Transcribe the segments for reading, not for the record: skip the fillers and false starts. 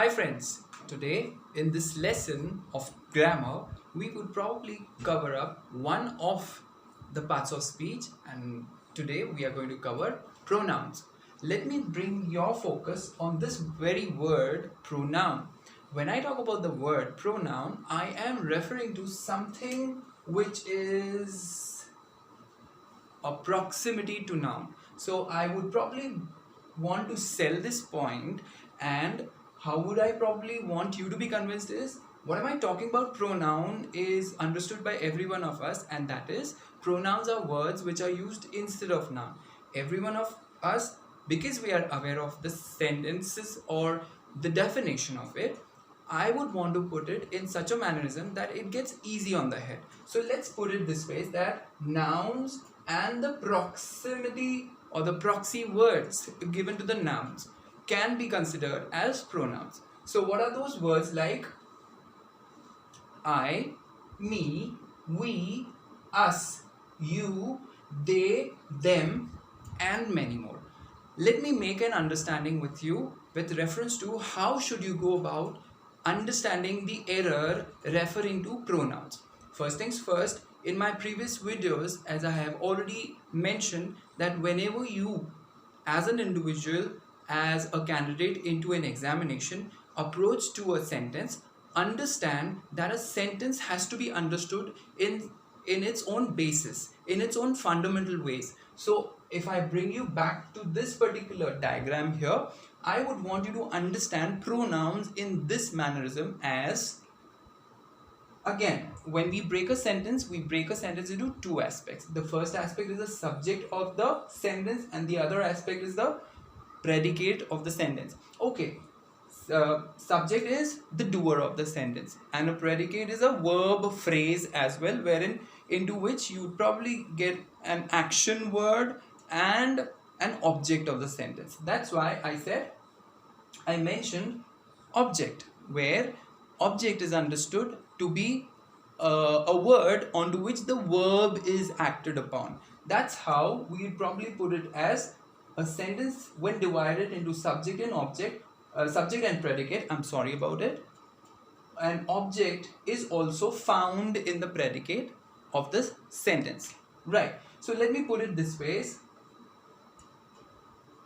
Hi friends, today in this lesson of grammar, we would probably cover up one of the parts of speech, and today we are going to cover pronouns. Let me bring your focus on this very word pronoun. When I talk about the word pronoun, I am referring to something which is a proximity to noun. So I would probably want to sell this point, and how would I probably want you to be convinced is what am I talking about? Pronoun is understood by every one of us, and that is pronouns are words which are used instead of noun. Every one of us, because we are aware of the sentences or the definition of it, I would want to put it in such a mannerism that it gets easy on the head. So let's put it this way, that nouns and the proximity or the proxy words given to the nouns can be considered as pronouns. So what are those words like I, me, we, us, you, they, them, and many more. Let me make an understanding with you with reference to how should you go about understanding the error referring to pronouns. First things first, in my previous videos, as I have already mentioned, that whenever you as an individual, as a candidate into an examination, approach to a sentence, understand that a sentence has to be understood in its own basis, in its own fundamental ways. So if I bring you back to this particular diagram here, I would want you to understand pronouns in this mannerism as, again, when we break a sentence into two aspects. The first aspect is the subject of the sentence, and the other aspect is the predicate of the sentence. Okay, subject is the doer of the sentence, and a predicate is a verb phrase as well, wherein into which you would probably get an action word and an object of the sentence. That's why I mentioned object, where object is understood to be a word onto which the verb is acted upon. That's how we would probably put it as a sentence when divided into subject and object, subject and predicate. I'm sorry about it. An object is also found in the predicate of this sentence, right? So let me put it this way: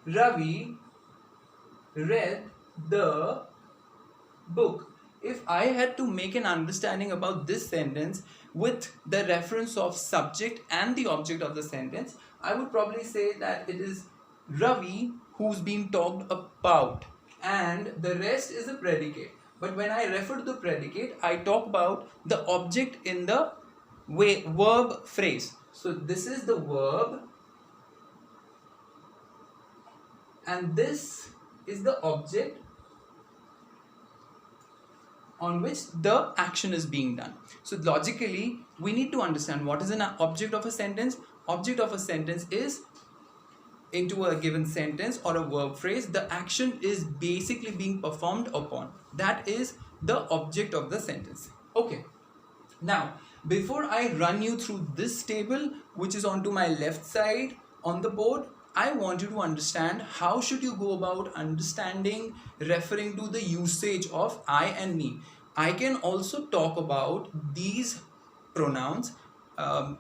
Ravi read the book. If I had to make an understanding about this sentence with the reference of subject and the object of the sentence, I would probably say that it is Ravi who's being talked about, and the rest is a predicate. But when I refer to the predicate, I talk about the object in the verb phrase. So this is the verb, and this is the object on which the action is being done. So logically, we need to understand what is an object of a sentence. Object of a sentence is, into a given sentence or a verb phrase, the action is basically being performed upon. That is the object of the sentence. Okay. Now, before I run you through this table, which is onto my left side on the board, I want you to understand how should you go about understanding referring to the usage of I and me. I can also talk about these pronouns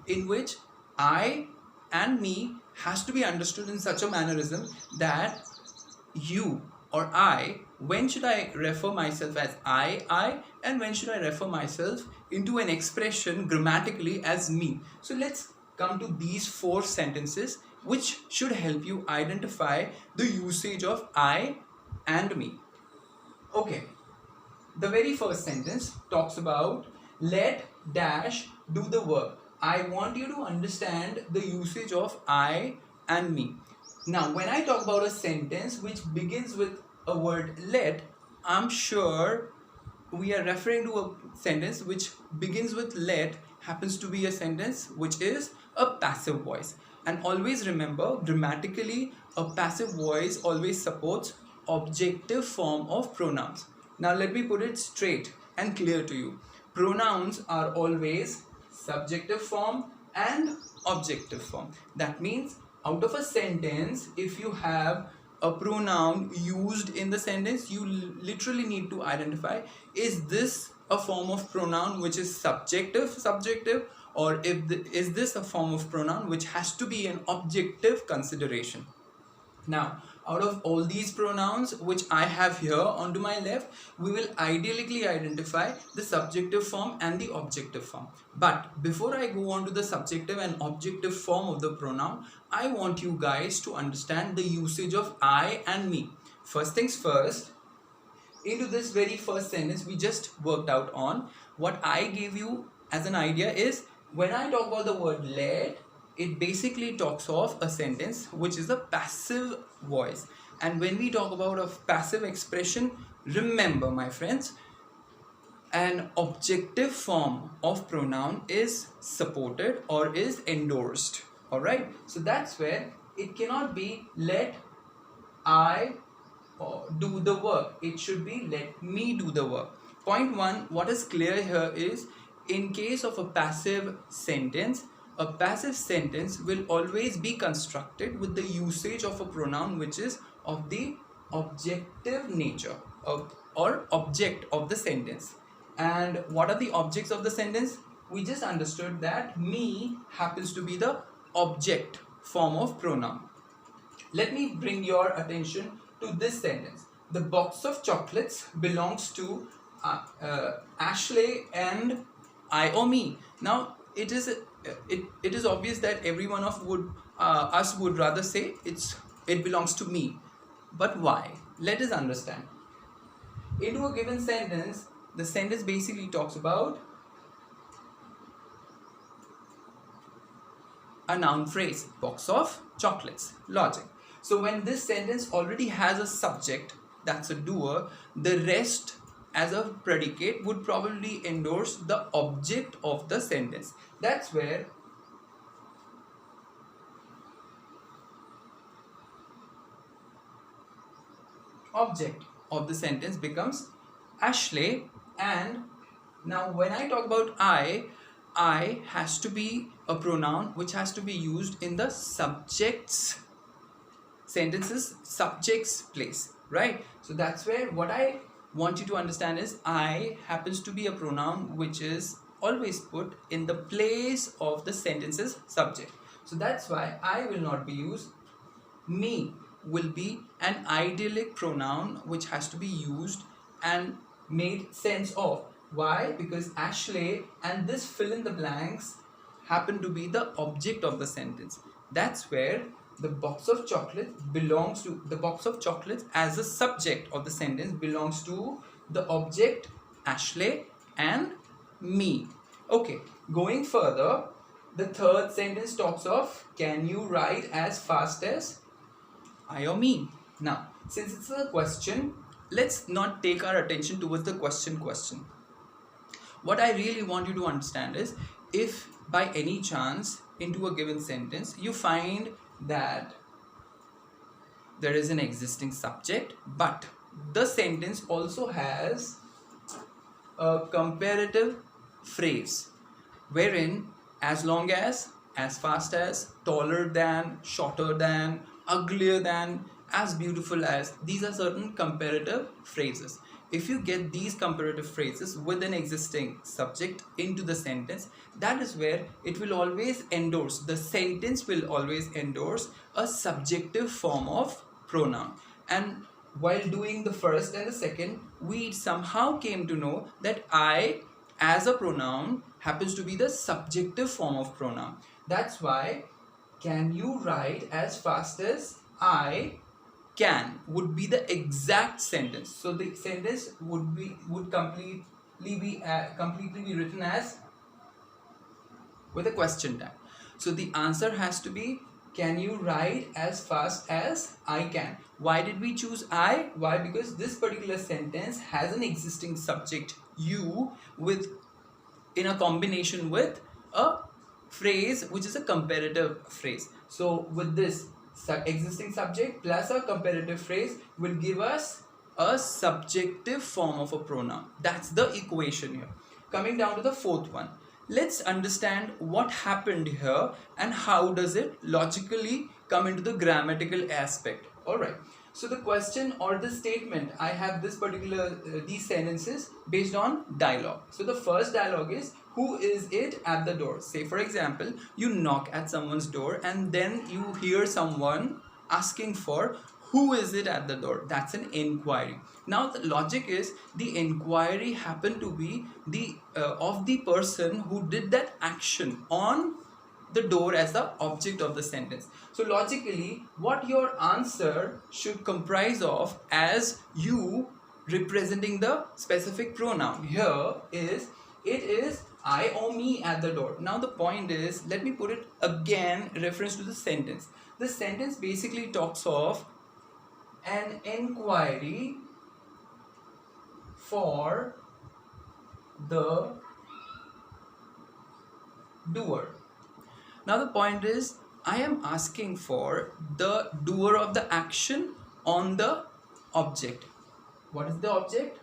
in which I and me has to be understood in such a mannerism that you or I, when should I refer myself as I, and when should I refer myself into an expression grammatically as me. So let's come to these four sentences which should help you identify the usage of I and me. Okay, the very first sentence talks about let dash do the work. I want you to understand the usage of I and me. Now, when I talk about a sentence which begins with a word let, I'm sure we are referring to a sentence which begins with let, happens to be a sentence which is a passive voice. And always remember, grammatically, a passive voice always supports objective form of pronouns. Now let me put it straight and clear to you. Pronouns are always subjective form and objective form. That means out of a sentence, if you have a pronoun used in the sentence, you literally need to identify, is this a form of pronoun which is subjective, or is this a form of pronoun which has to be an objective consideration. Now, out of all these pronouns which I have here onto my left, we will ideally identify the subjective form and the objective form. But before I go on to the subjective and objective form of the pronoun, I want you guys to understand the usage of I and me. First things first, into this very first sentence we just worked out on, what I gave you as an idea is, when I talk about the word let, it basically talks of a sentence which is a passive voice. And when we talk about a passive expression, remember my friends, an objective form of pronoun is supported or is endorsed. Alright, so that's where it cannot be let I do the work, it should be let me do the work. Point one, what is clear here is, in case of a passive sentence will always be constructed with the usage of a pronoun which is of the objective nature or object of the sentence. And what are the objects of the sentence? We just understood that me happens to be the object form of pronoun. Let me bring your attention to this sentence. The box of chocolates belongs to Ashley and I or me. Now it is obvious that every one of us would rather say it belongs to me. But why? Let us understand. Into a given sentence, the sentence basically talks about a noun phrase, box of chocolates, logic. So when this sentence already has a subject, that's a doer, the rest as a predicate would probably endorse the object of the sentence. That's where object of the sentence becomes Ashley. And now when I talk about I has to be a pronoun which has to be used in the subject's sentence's subject's place, right? So that's where what I want you to understand is, I happens to be a pronoun which is always put in the place of the sentence's subject. So that's why I will not be used. Me will be an idyllic pronoun which has to be used and made sense of. Why? Because Ashley and this fill in the blanks happen to be the object of the sentence. That's where the box of chocolates belongs to, the box of chocolates as a subject of the sentence belongs to the object Ashley and me. Okay, going further, the third sentence talks of, can you write as fast as I or me? Now, since it's a question, let's not take our attention towards the question. What I really want you to understand is, if by any chance into a given sentence you find that there is an existing subject, but the sentence also has a comparative phrase wherein as long as fast as, taller than, shorter than, uglier than, as beautiful as, these are certain comparative phrases. If you get these comparative phrases with an existing subject into the sentence, that is where it will always endorse, the sentence will always endorse a subjective form of pronoun. And while doing the first and the second, we somehow came to know that I as a pronoun happens to be the subjective form of pronoun. That's why can you write as fast as I can would be the exact sentence. So the sentence would completely be written as with a question tag. So the answer has to be, can you write as fast as I can? Why did we choose I? Why? Because this particular sentence has an existing subject you in a combination with a phrase which is a comparative phrase. So with this existing subject plus a comparative phrase will give us a subjective form of a pronoun. That's the equation here. Coming down to the fourth one, let's understand what happened here and how does it logically come into the grammatical aspect. Alright, So the question or the statement, I have this particular these sentences based on dialogue. So the first dialogue is, who is it at the door? Say for example, you knock at someone's door and then you hear someone asking for, who is it at the door? That's an inquiry. Now the logic is, the inquiry happened to be the of the person who did that action on the door as the object of the sentence. So logically, what your answer should comprise of, as you representing the specific pronoun here, is, it is I or me at the door. Now the point is, let me put it again, reference to the sentence. The sentence basically talks of an inquiry for the doer. Now the point is, I am asking for the doer of the action on the object. What is the object?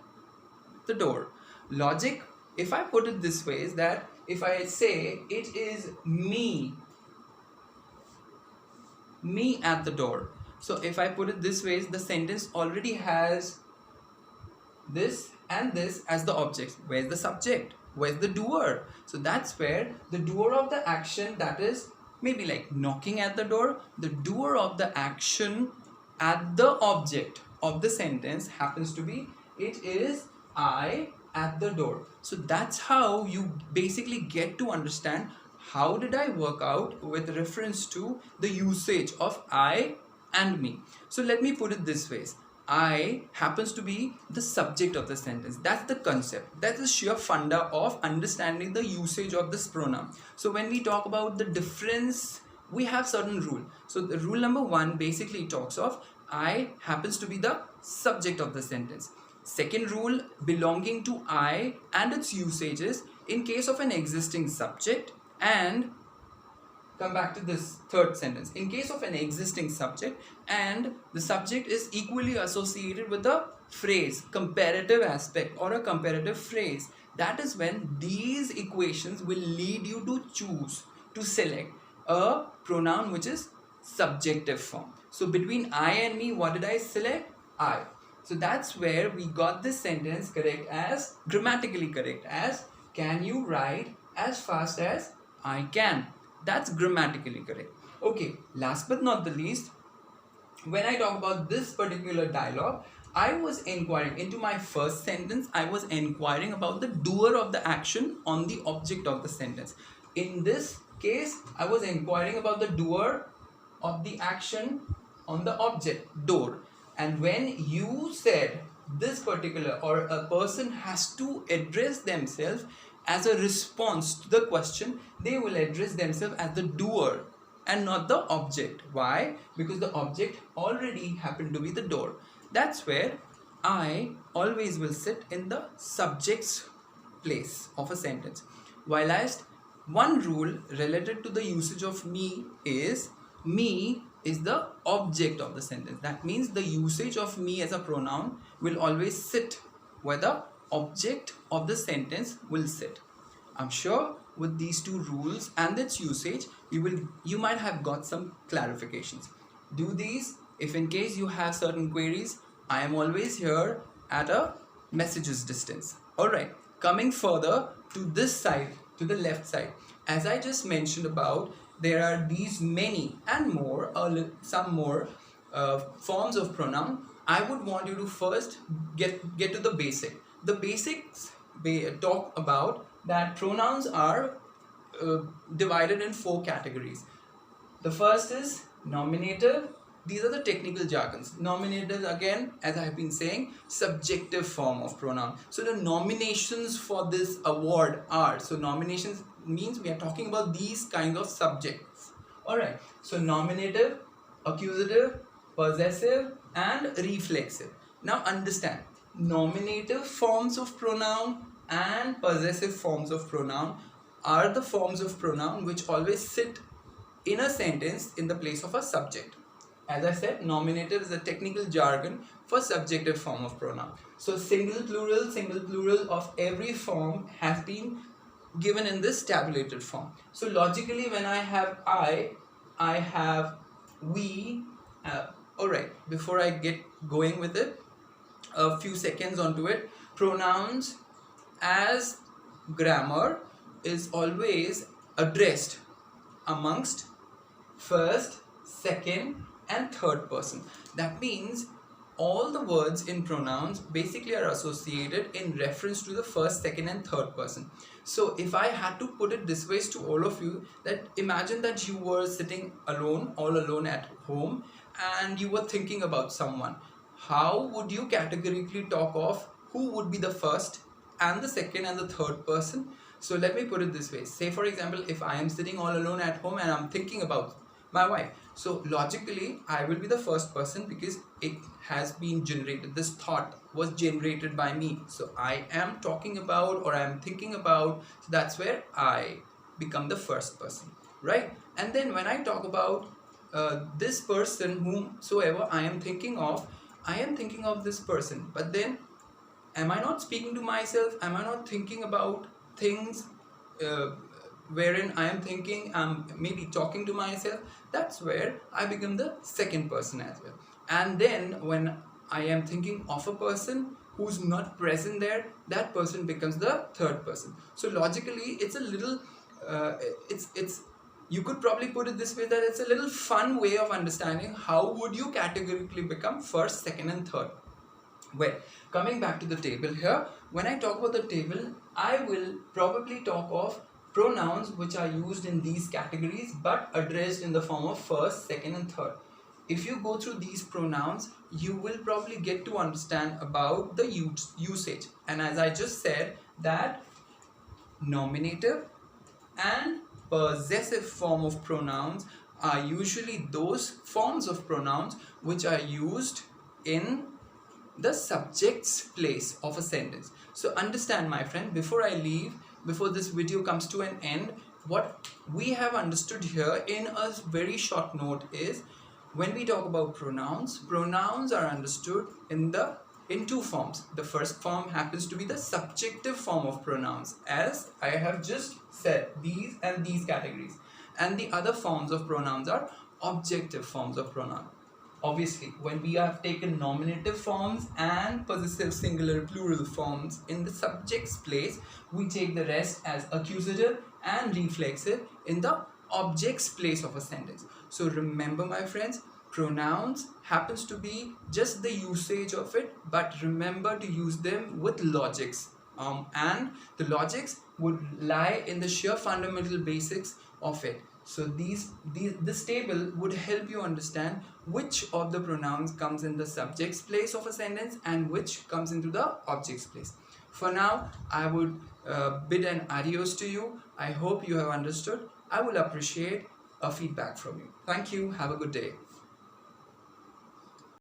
The door. Logic, if I put it this way, is that if I say it is me at the door. So if I put it this way, the sentence already has this and this as the objects. Where's the subject? Where's the doer? So that's where the doer of the action, that is maybe like knocking at the door, the doer of the action at the object of the sentence happens to be, it is I at the door. So that's how you basically get to understand how did I work out with reference to the usage of I and me. So let me put it this way. I happens to be the subject of the sentence. That's the concept. That's the sheer funda of understanding the usage of this pronoun. So when we talk about the difference, we have certain rule. So the rule number 1 basically talks of I happens to be the subject of the sentence. Second rule belonging to I and its usages in case of an existing subject, and come back to this third sentence. In case of an existing subject and the subject is equally associated with the phrase, comparative aspect or a comparative phrase, that is when these equations will lead you to choose, to select a pronoun which is subjective form. So between I and me, what did I select? I. So that's where we got this sentence correct as, grammatically correct as, can you write as fast as I can? That's grammatically correct. Okay, last but not the least, when I talk about this particular dialogue, I was inquiring into my first sentence, I was inquiring about the doer of the action on the object of the sentence. In this case, I was inquiring about the doer of the action on the object, door. And when you said this particular, or a person has to address themselves as a response to the question, they will address themselves as the doer and not the object. Why? Because the object already happened to be the door. That's where I always will sit in the subject's place of a sentence. Whilst one rule related to the usage of me is the object of the sentence. That means the usage of me as a pronoun will always sit where the object of the sentence will sit. I'm sure with these two rules and its usage, you might have got some clarifications. Do these. If in case you have certain queries, I am always here at a message's distance. Alright, coming further to this side, to the left side, as I just mentioned about, there are these many and more, some more forms of pronoun. I would want you to first get to the basic. The basics talk about that pronouns are divided in 4 categories. The first is nominative. These are the technical jargons. Nominative, again, as I have been saying, subjective form of pronoun. So the nominations for this award are, so nominations means we are talking about these kind of subjects. Alright, so nominative, accusative, possessive and reflexive. Now understand, nominative forms of pronoun and possessive forms of pronoun are the forms of pronoun which always sit in a sentence in the place of a subject. As I said, nominative is a technical jargon for subjective form of pronoun. So single plural of every form has been given in this tabulated form. So logically, when I have I have we, Alright, before I get going with it, a few seconds onto it. Pronouns as grammar is always addressed amongst first, second, and third person. That means all the words in pronouns basically are associated in reference to the first, second, and third person. So if I had to put it this way to all of you, that imagine that you were sitting alone, all alone at home, and you were thinking about someone. How would you categorically talk of who would be the first and the second and the third person? So let me put it this way. Say for example, if I am sitting all alone at home and I'm thinking about my wife, so logically I will be the first person because it has been generated. This thought was generated by me. So I am talking about, or I am thinking about, so that's where I become the first person, right? And then when I talk about this person whomsoever I am thinking of this person, but then am I not speaking to myself? Am I not thinking about things wherein I am thinking, I'm maybe talking to myself? That's where I become the second person as well. And then when I am thinking of a person who's not present there, that person becomes the third person. So logically, it's a little, it's you could probably put it this way, that it's a little fun way of understanding how would you categorically become first, second, and third. Well, coming back to the table here, when I talk about the table, I will probably talk of pronouns which are used in these categories but addressed in the form of first, second, and third. If you go through these pronouns, you will probably get to understand about the usage. And as I just said, that nominative and possessive form of pronouns are usually those forms of pronouns which are used in the subject's place of a sentence. So understand, my friend, before I leave, before this video comes to an end, what we have understood here in a very short note is, when we talk about pronouns, pronouns are understood in two forms. The first form happens to be the subjective form of pronouns, as I have just said, these and these categories. And the other forms of pronouns are objective forms of pronoun. Obviously, when we have taken nominative forms and possessive singular plural forms in the subject's place, we take the rest as accusative and reflexive in the object's place of a sentence. So remember, my friends, pronouns happens to be just the usage of it, but remember to use them with logics. And the logics would lie in the sheer fundamental basics of it. So this table would help you understand which of the pronouns comes in the subject's place of a sentence and which comes into the object's place. For now, I would bid an adios to you. I hope you have understood. I will appreciate a feedback from you. Thank you. Have a good day.